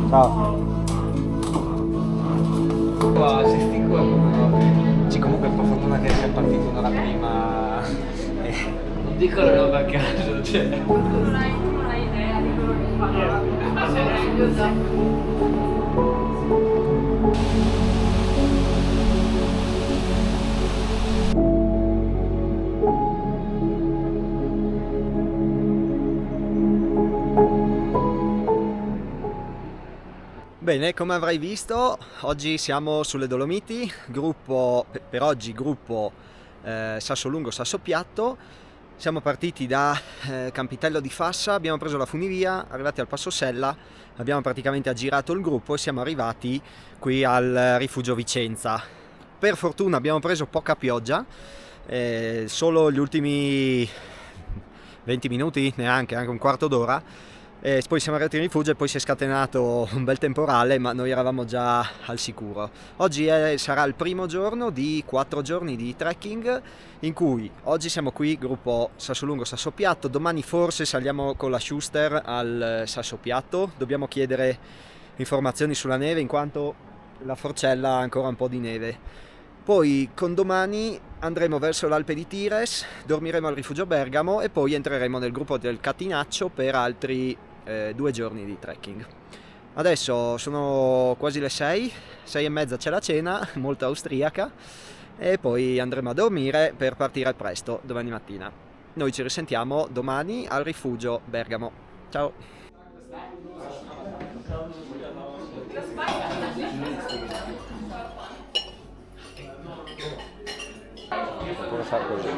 Ciao. Sì, comunque per fortuna che sia partito un'ora prima. Non dico la roba a caso, cioè. Non hai idea di quello che fanno. Bene, come avrai visto, oggi siamo sulle Dolomiti, gruppo, per oggi gruppo Sassolungo Sassopiatto. Siamo partiti da Campitello di Fassa, abbiamo preso la funivia, arrivati al Passo Sella, abbiamo praticamente aggirato il gruppo e siamo arrivati qui al rifugio Vicenza. Per fortuna abbiamo preso poca pioggia, solo gli ultimi 20 minuti, neanche, anche un quarto d'ora. Poi siamo arrivati in rifugio e poi si è scatenato un bel temporale, ma noi eravamo già al sicuro. Oggi sarà il primo giorno di 4 giorni di trekking, in cui oggi siamo qui, gruppo Sassolungo Sassopiatto, domani forse saliamo con la Schuster al Sassopiatto, dobbiamo chiedere informazioni sulla neve in quanto la Forcella ha ancora un po' di neve. Poi con domani andremo verso l'Alpe di Tires, dormiremo al rifugio Bergamo e poi entreremo nel gruppo del Catinaccio per altri 2 giorni di trekking. Adesso sono quasi le 6 e mezza, c'è la cena, molto austriaca, e poi andremo a dormire per partire presto domani mattina. Noi ci risentiamo domani al rifugio Bergamo. Ciao! Come fa così?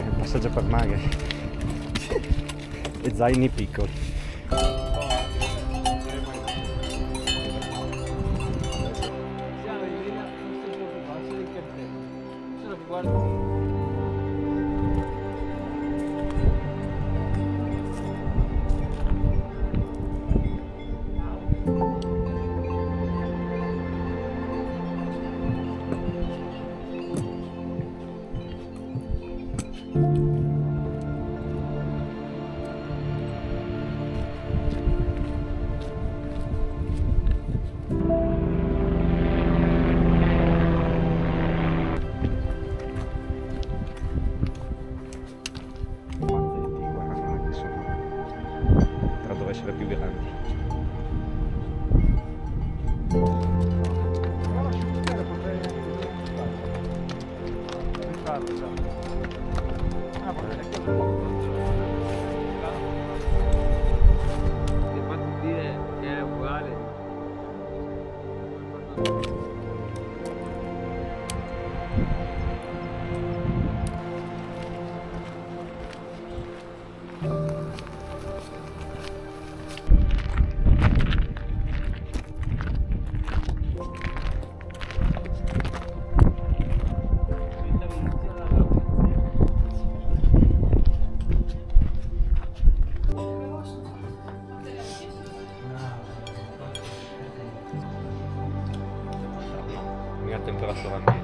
Il passaggio per maghe e zaini piccoli. fatto già. Ah, ma non è che ti ho fatto dire che è uguale. A temperatura ambiente.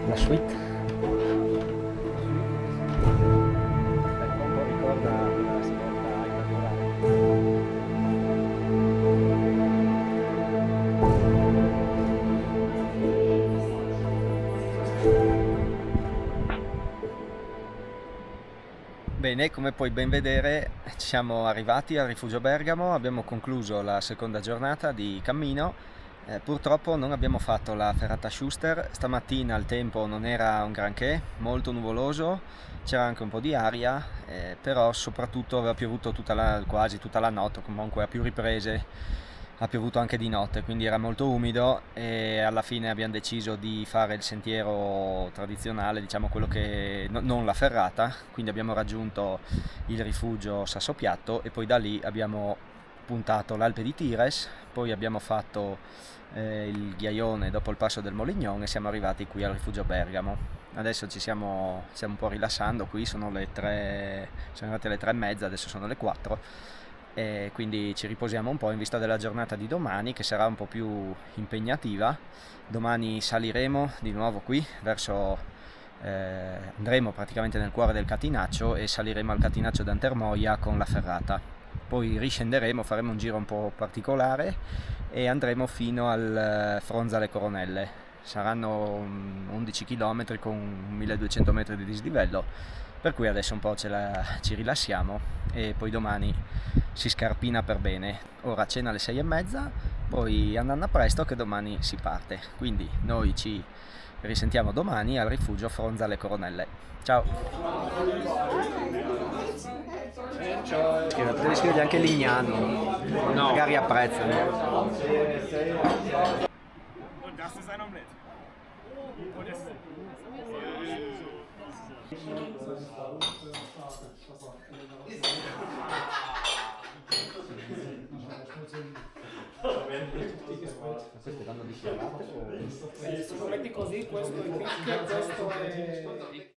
La suite. Un po' ricorda la sporta Bene, come puoi ben vedere siamo arrivati al Rifugio Bergamo, abbiamo concluso la seconda giornata di cammino. Purtroppo non abbiamo fatto la ferrata Schuster, stamattina il tempo non era un granché, molto nuvoloso, c'era anche un po' di aria, però soprattutto aveva piovuto quasi tutta la notte, comunque a più riprese ha piovuto anche di notte, quindi era molto umido e alla fine abbiamo deciso di fare il sentiero tradizionale, diciamo quello che non la ferrata, quindi abbiamo raggiunto il rifugio Sassopiatto e poi da lì abbiamo puntato l'Alpe di Tires, poi abbiamo fatto il ghiaione dopo il passo del Molignon e siamo arrivati qui al rifugio Bergamo. Adesso ci stiamo un po' rilassando, qui sono arrivate le 3:30, adesso sono le 4 e quindi ci riposiamo un po' in vista della giornata di domani che sarà un po' più impegnativa. Domani saliremo di nuovo qui andremo praticamente nel cuore del Catinaccio e saliremo al Catinaccio d'Antermoia con la ferrata. Poi riscenderemo, faremo un giro un po' particolare e andremo fino al Fronzale Coronelle. Saranno 11 km con 1200 metri di dislivello, per cui adesso un po' ci rilassiamo e poi domani si scarpina per bene. Ora cena alle 6:30, poi andando presto che domani si parte. Quindi noi ci risentiamo domani al rifugio Fronzale Coronelle. Ciao! Potevi scrivere anche Lignano, no. Magari apprezzano. Und das ist ein Omelett. Und es si metti così, questo è picchio, questo è...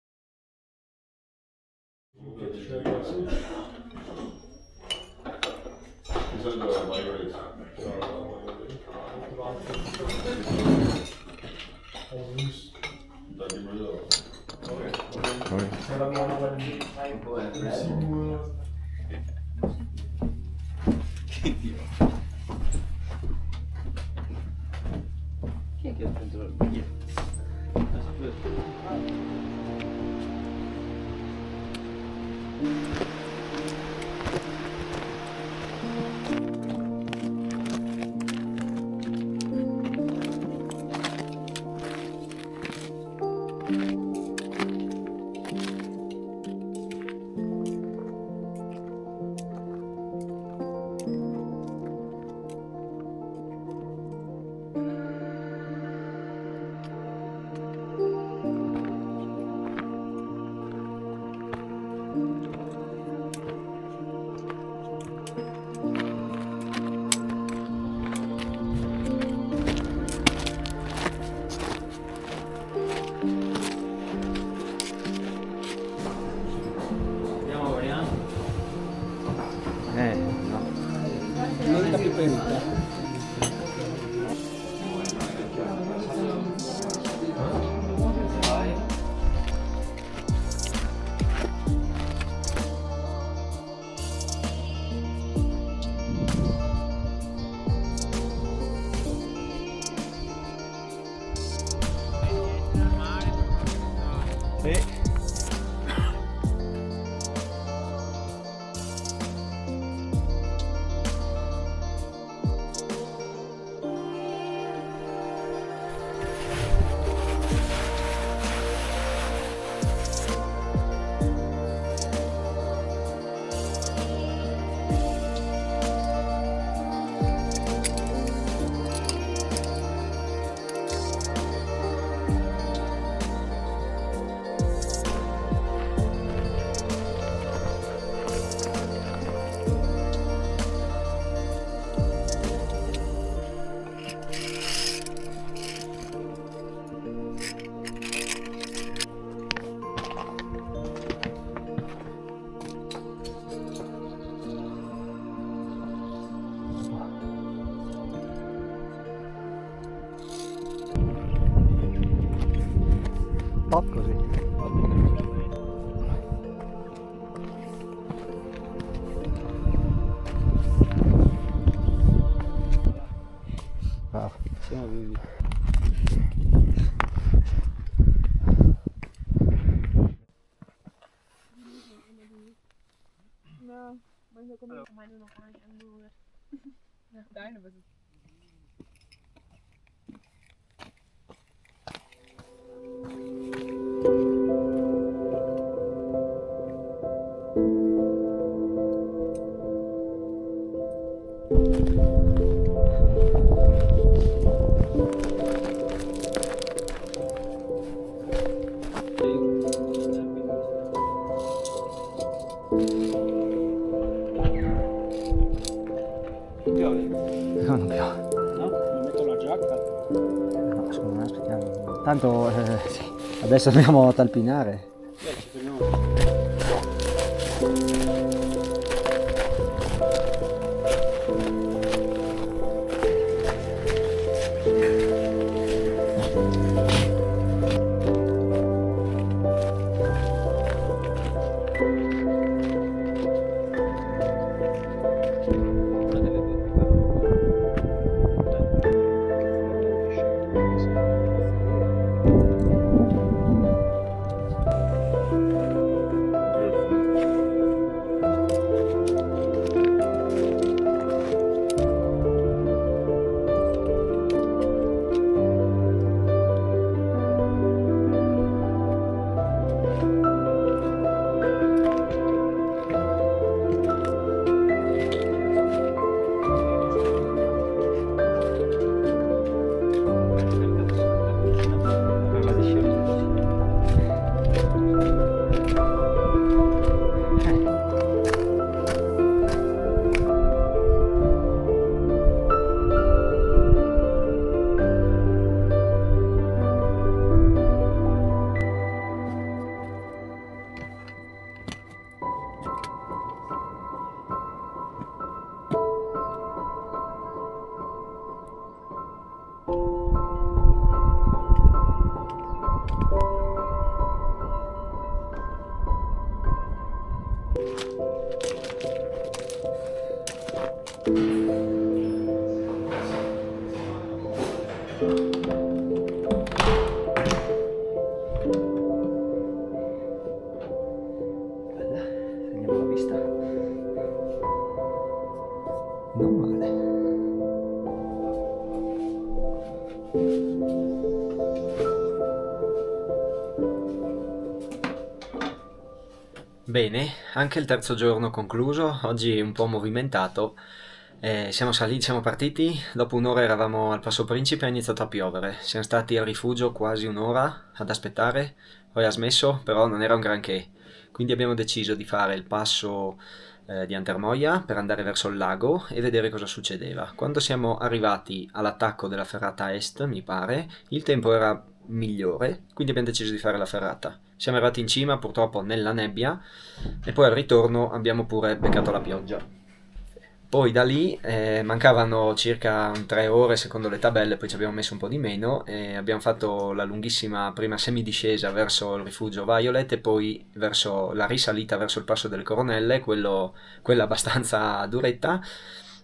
Chi è che ha preso il biglietto? No. Molta più penuta. Sì. Top così. Bravo. Siamo vivi. Nou, maar zo kom ik voor mij nog aan en doen we. Ja, bijna was het. Non più. No? Mi metto la giacca. No, secondo me aspettiamo. Tanto sì. Adesso andiamo a talpinare. Ci fermiamo. Bene, anche il terzo giorno concluso, oggi un po' movimentato. Siamo saliti, siamo partiti, dopo un'ora eravamo al Passo Principe e ha iniziato a piovere. Siamo stati al rifugio quasi un'ora ad aspettare, poi ha smesso, però non era un granché. Quindi abbiamo deciso di fare il passo di Antermoia per andare verso il lago e vedere cosa succedeva. Quando siamo arrivati all'attacco della ferrata est, mi pare, il tempo era migliore, quindi abbiamo deciso di fare la ferrata. Siamo arrivati in cima purtroppo nella nebbia e poi al ritorno abbiamo pure beccato la pioggia. Poi da lì mancavano circa 3 ore secondo le tabelle, poi ci abbiamo messo un po' di meno e abbiamo fatto la lunghissima prima semidiscesa verso il rifugio Violet e poi verso la risalita verso il passo delle Coronelle, quella abbastanza duretta,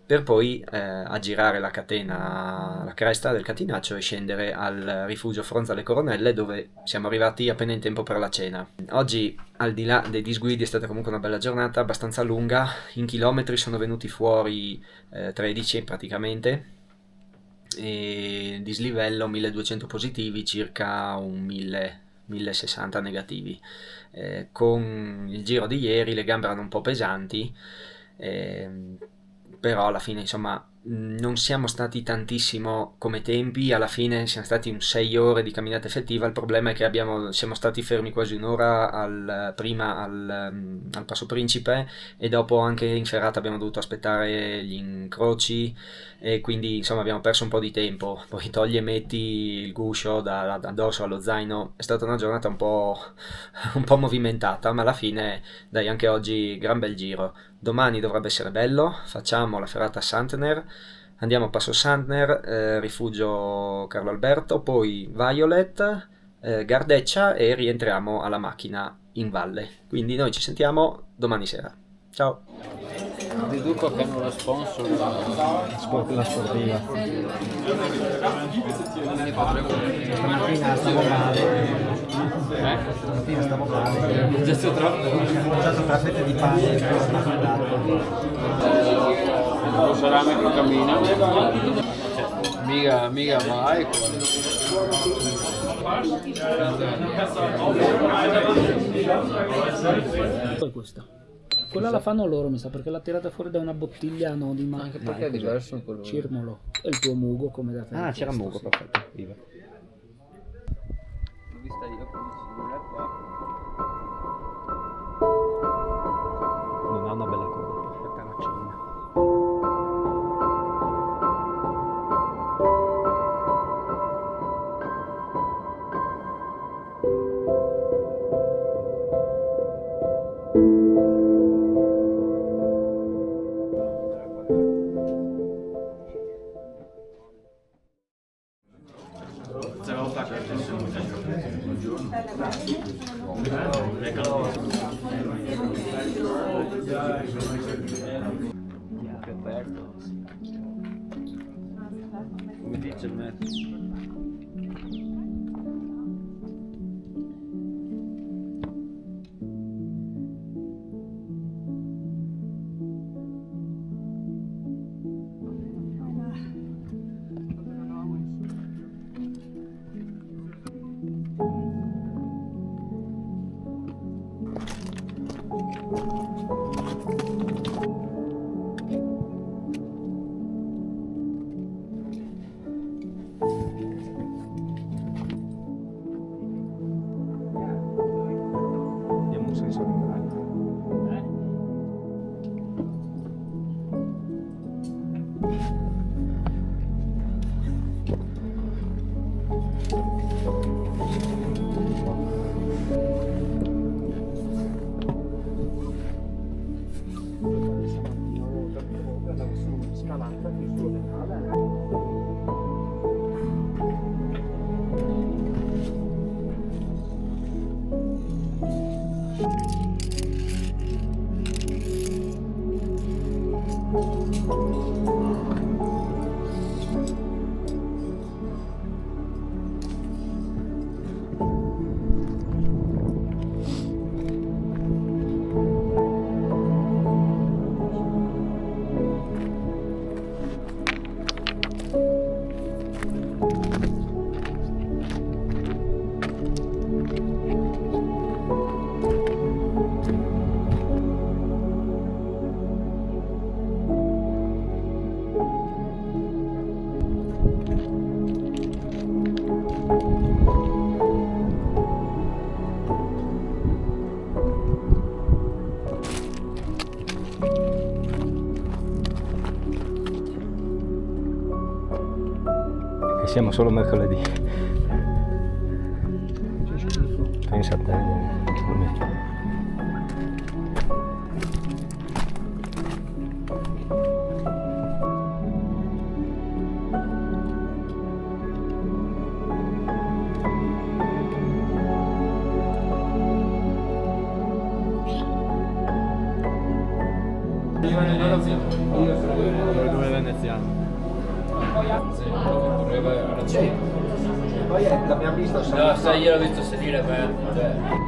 per poi aggirare la catena, la cresta del catinaccio e scendere al rifugio Fronza alle Coronelle, dove siamo arrivati appena in tempo per la cena. Oggi, al di là dei disguidi, è stata comunque una bella giornata, abbastanza lunga. In chilometri sono venuti fuori 13 praticamente, e dislivello 1200 positivi, circa un 1060 negativi. Con il giro di ieri le gambe erano un po' pesanti, però alla fine insomma non siamo stati tantissimo come tempi, alla fine siamo stati un 6 ore di camminata effettiva. Il problema è che siamo stati fermi quasi un'ora prima al Passo Principe e dopo anche in ferrata abbiamo dovuto aspettare gli incroci e quindi insomma abbiamo perso un po' di tempo. Poi togli e metti il guscio da addosso allo zaino, è stata una giornata un po' movimentata, ma alla fine dai, anche oggi gran bel giro. Domani dovrebbe essere bello, facciamo la ferrata a Santner, andiamo a Passo Santner, rifugio Carlo Alberto, poi Violet, Gardeccia e rientriamo alla macchina in valle. Quindi noi ci sentiamo domani sera. Ciao! Deduco che hanno lo sponsor. La sportiva. Stamattina stavo male. Stamattina stavo male. Ho mangiato troppo. Ho mangiato 3 fette di pane e Lo salame che cammina. Mica vai. Poi questa. Quella la fanno loro, mi sa, perché l'ha tirata fuori da una bottiglia anonima. Anche perché è diverso il colore. Cirmolo. E il tuo mugo come da te. Ah, c'era Mugo, sì. perfetto. Viva. L'ho vista io come qua. Non ha una bella coda, perfetta la cena. Che aperto. Come dice il me. Diamo un senso di braccio. Siamo solo mercoledì. Pensa a te, veramente. Due veneziano. Poi l'abbiamo visto No, sai, io l'ho visto salire per...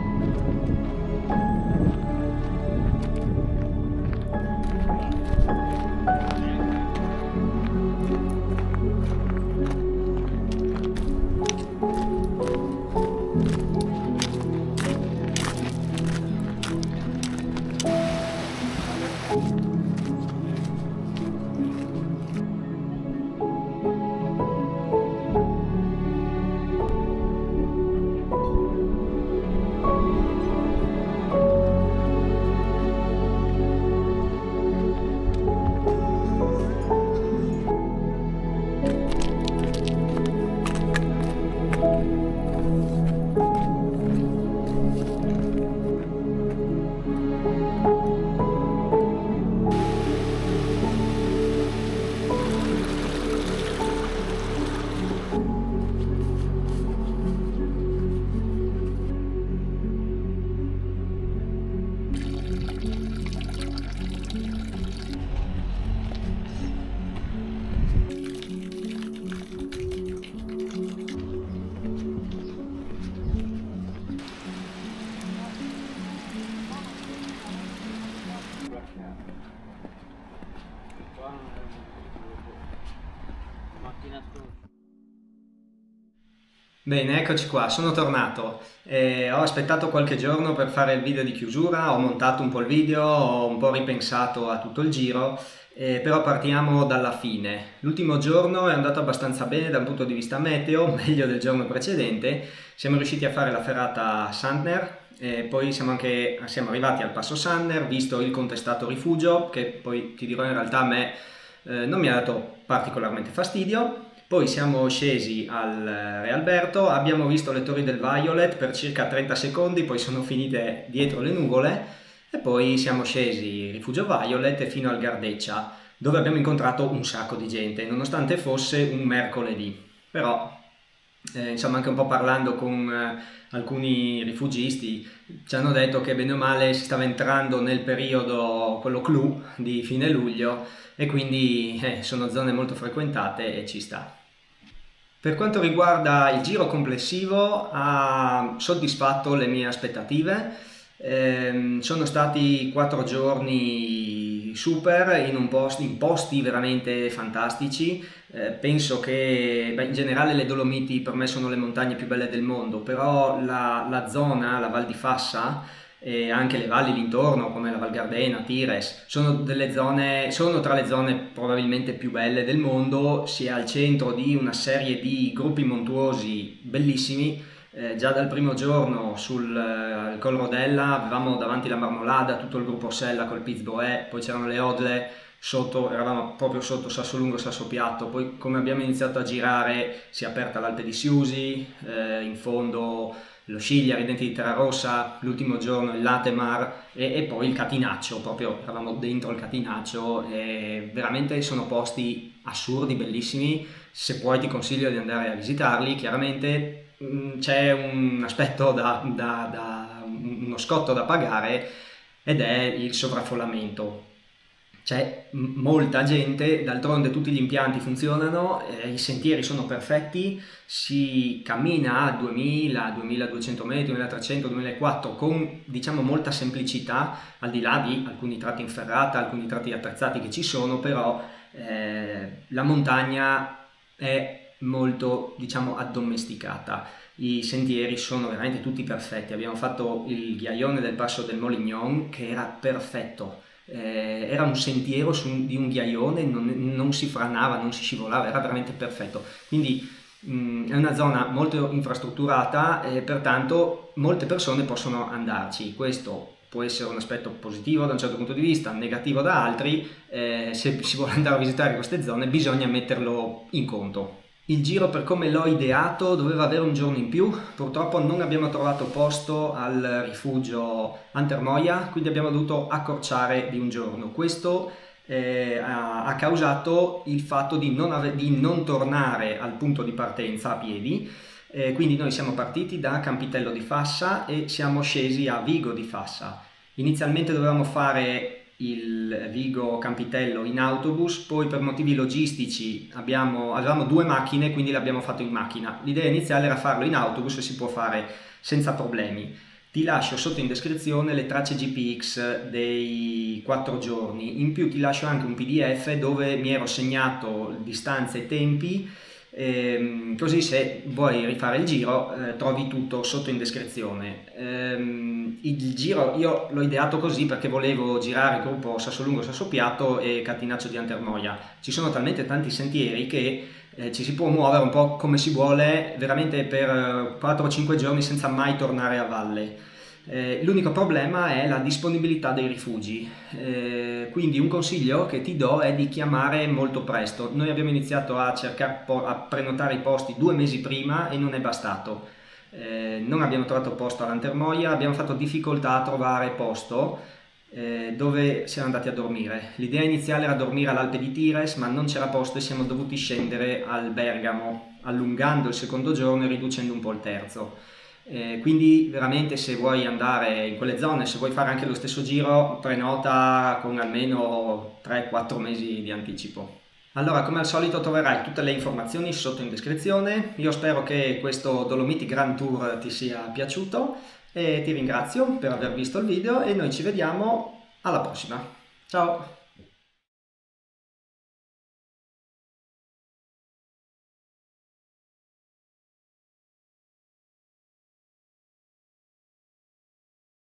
Bene, eccoci qua, sono tornato. Ho aspettato qualche giorno per fare il video di chiusura, ho montato un po' il video, ho un po' ripensato a tutto il giro, però partiamo dalla fine. L'ultimo giorno è andato abbastanza bene da un punto di vista meteo, meglio del giorno precedente. Siamo riusciti a fare la ferrata Sandner, poi siamo arrivati al passo Sandner, visto il contestato rifugio, che poi ti dirò in realtà a me non mi ha dato particolarmente fastidio. Poi siamo scesi al Re Alberto, abbiamo visto le torri del Violet per circa 30 secondi, poi sono finite dietro le nuvole e poi siamo scesi Rifugio Violet fino al Gardeccia, dove abbiamo incontrato un sacco di gente, nonostante fosse un mercoledì. Però, insomma, anche un po' parlando con alcuni rifugisti, ci hanno detto che bene o male si stava entrando nel periodo, quello clou, di fine luglio, e quindi sono zone molto frequentate e ci sta. Per quanto riguarda il giro complessivo, ha soddisfatto le mie aspettative. Sono stati 4 giorni super in posti veramente fantastici. Penso che in generale le Dolomiti per me sono le montagne più belle del mondo, però la zona, la Val di Fassa, e anche le valli l'intorno come la Val Gardena, Tires, sono tra le zone probabilmente più belle del mondo. Si è al centro di una serie di gruppi montuosi bellissimi. Già dal primo giorno sul Col Rodella avevamo davanti la Marmolada, tutto il gruppo Sella col Pizboè, poi c'erano le Odle, eravamo proprio sotto Sassolungo, Sassopiatto. Poi come abbiamo iniziato a girare si è aperta l'Alpe di Siusi, in fondo lo Sciglia, i Denti di Terrarossa, l'ultimo giorno il Latemar e poi il Catinaccio, proprio eravamo dentro il Catinaccio, e veramente sono posti assurdi, bellissimi. Se puoi ti consiglio di andare a visitarli. Chiaramente c'è un aspetto uno scotto da pagare, ed è il sovraffollamento. C'è molta gente, d'altronde tutti gli impianti funzionano, i sentieri sono perfetti, si cammina a 2000, 2200 metri, 2300, 2400 con, diciamo, molta semplicità, al di là di alcuni tratti in ferrata, alcuni tratti attrezzati che ci sono, però la montagna è molto, diciamo, addomesticata. I sentieri sono veramente tutti perfetti. Abbiamo fatto il ghiaione del passo del Molignon, che era perfetto. Era un sentiero di un ghiaione, non si franava, non si scivolava, era veramente perfetto. Quindi è una zona molto infrastrutturata e pertanto molte persone possono andarci. Questo può essere un aspetto positivo da un certo punto di vista, negativo da altri. Se si vuole andare a visitare queste zone bisogna metterlo in conto. Il giro, per come l'ho ideato, doveva avere un giorno in più. Purtroppo non abbiamo trovato posto al rifugio Antermoia, quindi abbiamo dovuto accorciare di un giorno. Questo ha causato il fatto di non tornare al punto di partenza a piedi. Quindi noi siamo partiti da Campitello di Fassa e siamo scesi a Vigo di Fassa. Inizialmente dovevamo fare il Vigo Campitello in autobus, poi per motivi logistici avevamo 2 macchine, quindi l'abbiamo fatto in macchina. L'idea iniziale era farlo in autobus e si può fare senza problemi. Ti lascio sotto in descrizione le tracce GPX dei 4 giorni, in più ti lascio anche un PDF dove mi ero segnato distanze e tempi, così se vuoi rifare il giro trovi tutto sotto in descrizione. Il giro io l'ho ideato così perché volevo girare il gruppo Sassolungo Sassopiatto e Catinaccio di Antermoia. Ci sono talmente tanti sentieri che ci si può muovere un po' come si vuole, veramente per 4-5 giorni senza mai tornare a valle. L'unico problema è la disponibilità dei rifugi, quindi un consiglio che ti do è di chiamare molto presto. Noi abbiamo iniziato a prenotare i posti 2 mesi prima e non è bastato. Non abbiamo trovato posto all'Antermoia, abbiamo fatto difficoltà a trovare posto dove siamo andati a dormire. L'idea iniziale era dormire all'Alpe di Tires, ma non c'era posto e siamo dovuti scendere al Bergamo, allungando il secondo giorno e riducendo un po' il terzo. Quindi veramente, se vuoi andare in quelle zone, se vuoi fare anche lo stesso giro, prenota con almeno 3-4 mesi di anticipo. Allora, come al solito troverai tutte le informazioni sotto in descrizione. Io spero che questo Dolomiti Grand Tour ti sia piaciuto e ti ringrazio per aver visto il video e noi ci vediamo alla prossima. Ciao!